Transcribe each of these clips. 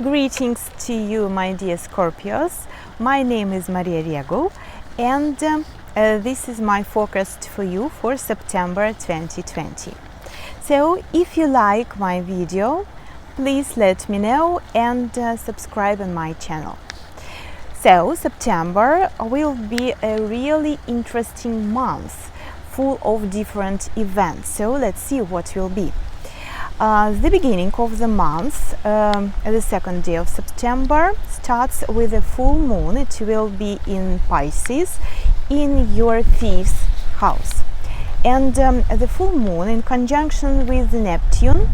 Greetings to you, my dear Scorpios. My name is Maria Regul, and this is my forecast for you for September 2020. So, if you like my video, please let me know and subscribe on my channel. So, September will be a really interesting month, full of different events. So, let's see what will be. The beginning of the month, the second day of September, starts with a full moon. It will be in Pisces, in your 5th house. And the full moon, in conjunction with Neptune,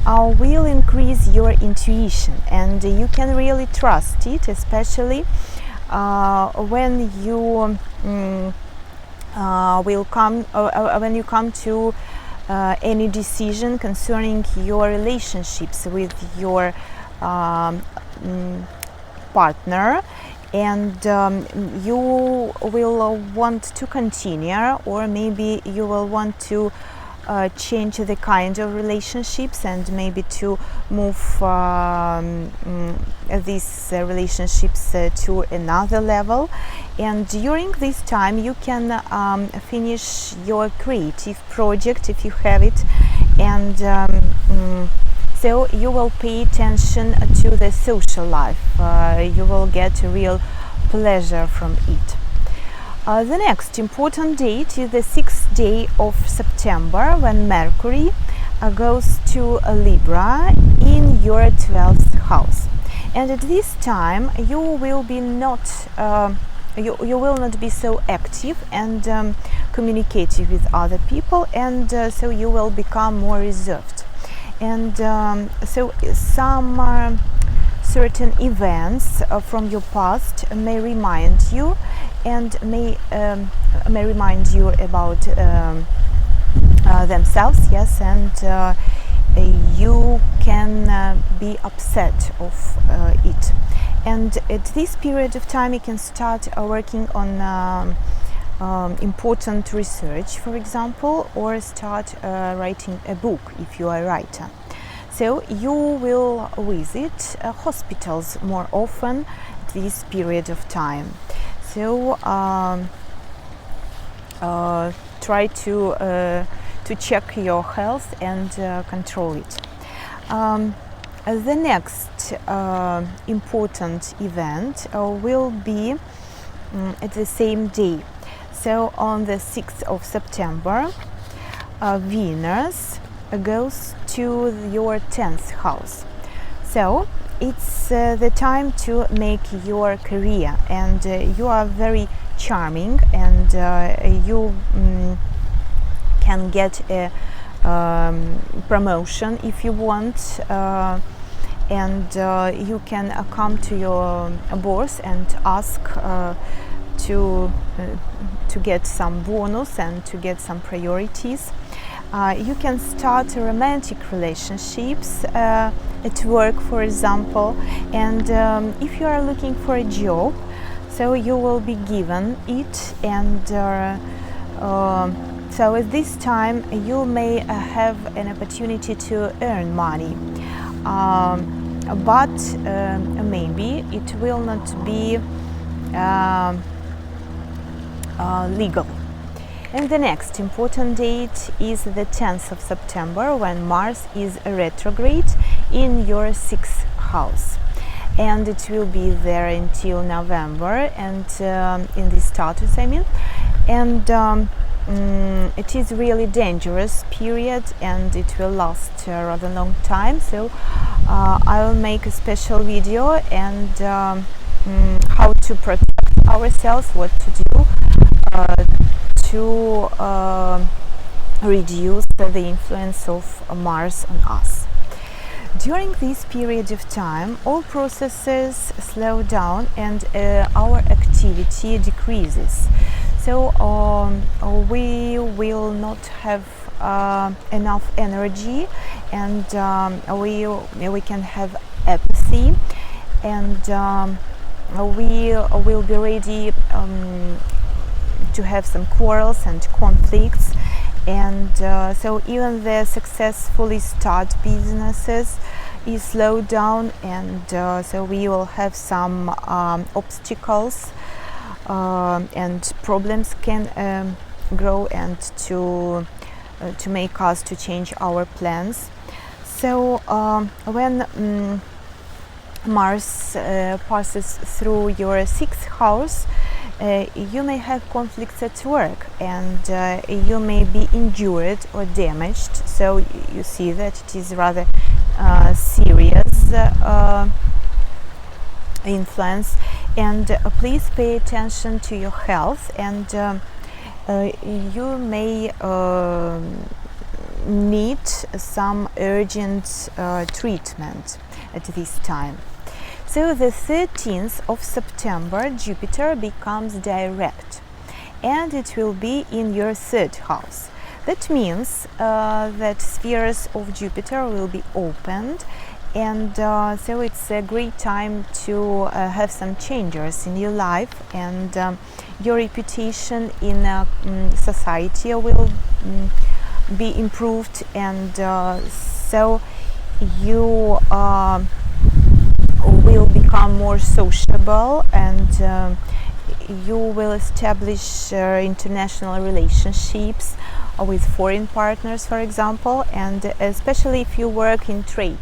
will increase your intuition, and you can really trust it, especially when you when you come to any decision concerning your relationships with your partner, and you will want to continue, or maybe you will want to change the kind of relationships and maybe to move these relationships to another level. And during this time you can finish your creative project if you have it, and so you will pay attention to the social life. You will get a real pleasure from it. The next important date is the 6th day of September, when Mercury goes to Libra in your 12th house. And at this time you will be you will not be so active and communicative with other people, and so you will become more reserved. And so some certain events from your past may remind you remind you about themselves, yes, and you can be upset of it. And at this period of time you can start working on important research, for example, or start writing a book if you are a writer. So you will visit hospitals more often at this period of time. So try to check your health and control it. The next important event will be at the same day. So on the 6th of September, Venus goes to your 10th house. So it's the time to make your career, and you are very charming, and you can get a promotion if you want, and you can come to your boss and ask to get some bonus and to get some priorities. You can start romantic relationships at work, for example, and if you are looking for a job, so you will be given it, and so at this time you may have an opportunity to earn money, but maybe it will not be legal. And the next important date is the 10th of September, when Mars is retrograde in your 6th house. And it will be there until November, and in this status, I mean. And it is really dangerous period, and it will last a rather long time. So I will make a special video and how to protect ourselves, what to do to reduce the influence of Mars on us. During this period of time, all processes slow down and our activity decreases. So we will not have enough energy, and we can have apathy, and we will be ready to have some quarrels and conflicts, and so even the successfully start businesses, is slowed down, and so we will have some obstacles, and problems can grow and to make us to change our plans. So when Mars passes through your sixth house, you may have conflicts at work, and you may be injured or damaged. So you see that it is rather serious influence. And please pay attention to your health, and you may need some urgent treatment at this time. So the 13th of September, Jupiter becomes direct, and it will be in your third house. That means that spheres of Jupiter will be opened, and so it's a great time to have some changes in your life, and your reputation in society will be improved, and so you will become more sociable, and you will establish international relationships with foreign partners, for example, and especially if you work in trade.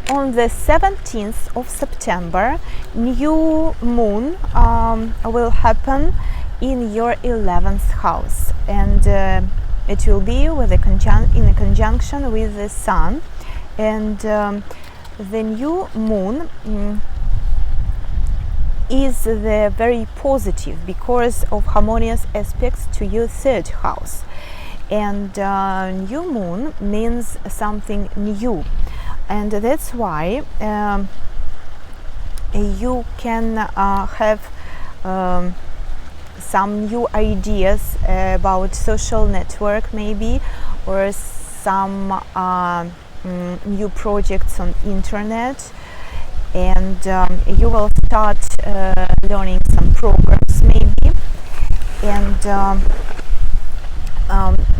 On the 17th of September, new moon will happen in your 11th house, and it will be with in a conjunction with the Sun, and the new moon is very positive because of harmonious aspects to your third house, and new moon means something new, and that's why you can have some new ideas about social network maybe, or some new projects on internet, and you will start learning some programs maybe, and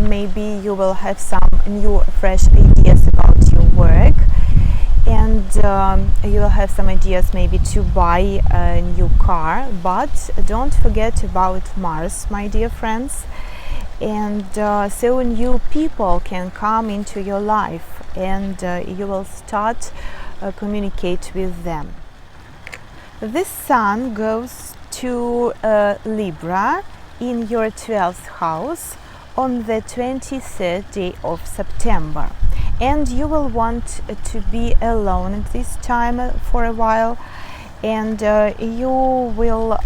maybe you will have some new fresh ideas about your work, and you will have some ideas maybe to buy a new car. But don't forget about Mars, my dear friends, and so new people can come into your life, and you will start communicate with them. The Sun goes to Libra in your 12th house on the 23rd day of September, and you will want to be alone at this time for a while, and you will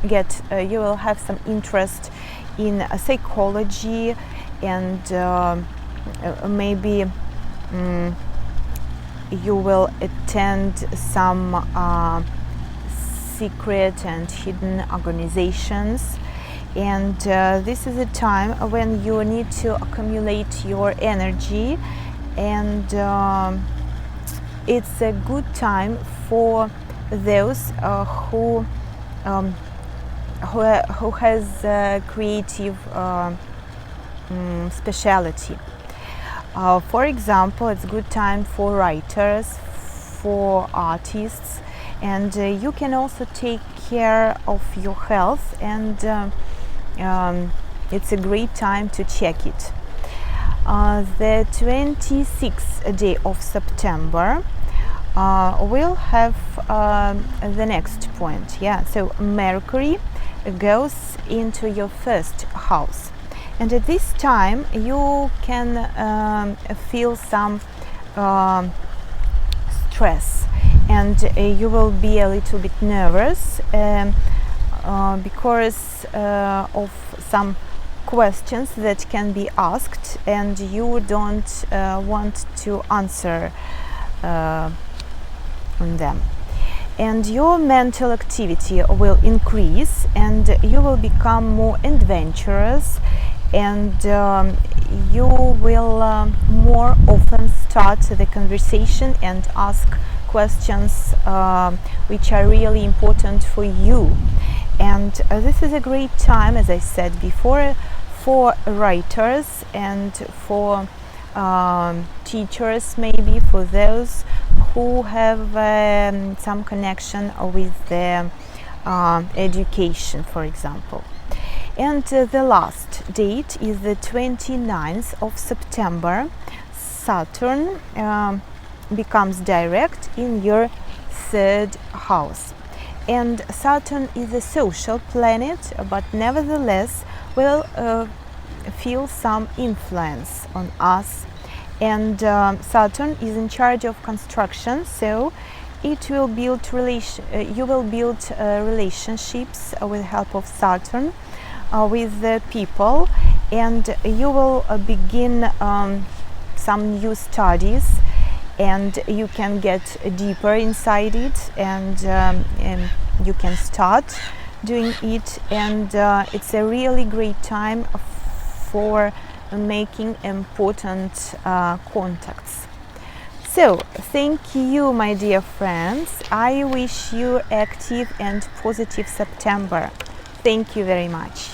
you will have some interest in psychology, and maybe you will attend some secret and hidden organizations, and this is a time when you need to accumulate your energy, and it's a good time for those who has creative speciality. For example, it's a good time for writers, for artists, and you can also take care of your health, and it's a great time to check it. The 26th day of September we'll have the next point. So Mercury goes into your first house, and at this time you can feel some stress, and you will be a little bit nervous because of some questions that can be asked, and you don't want to answer on them, and your mental activity will increase, and you will become more adventurous, and you will more often start the conversation and ask questions which are really important for you. And this is a great time, as I said before, for writers and for teachers, maybe for those who have some connection with the education, for example. And the last date is the 29th of September. Saturn becomes direct in your third house. And Saturn is a social planet, but nevertheless will feel some influence on us. And Saturn is in charge of construction, so it will build you will build relationships with the help of Saturn with the people, and you will begin some new studies, and you can get deeper inside it, and you can start doing it, and it's a really great time for making important contacts. So, thank you, my dear friends. I wish you active and positive September. Thank you very much.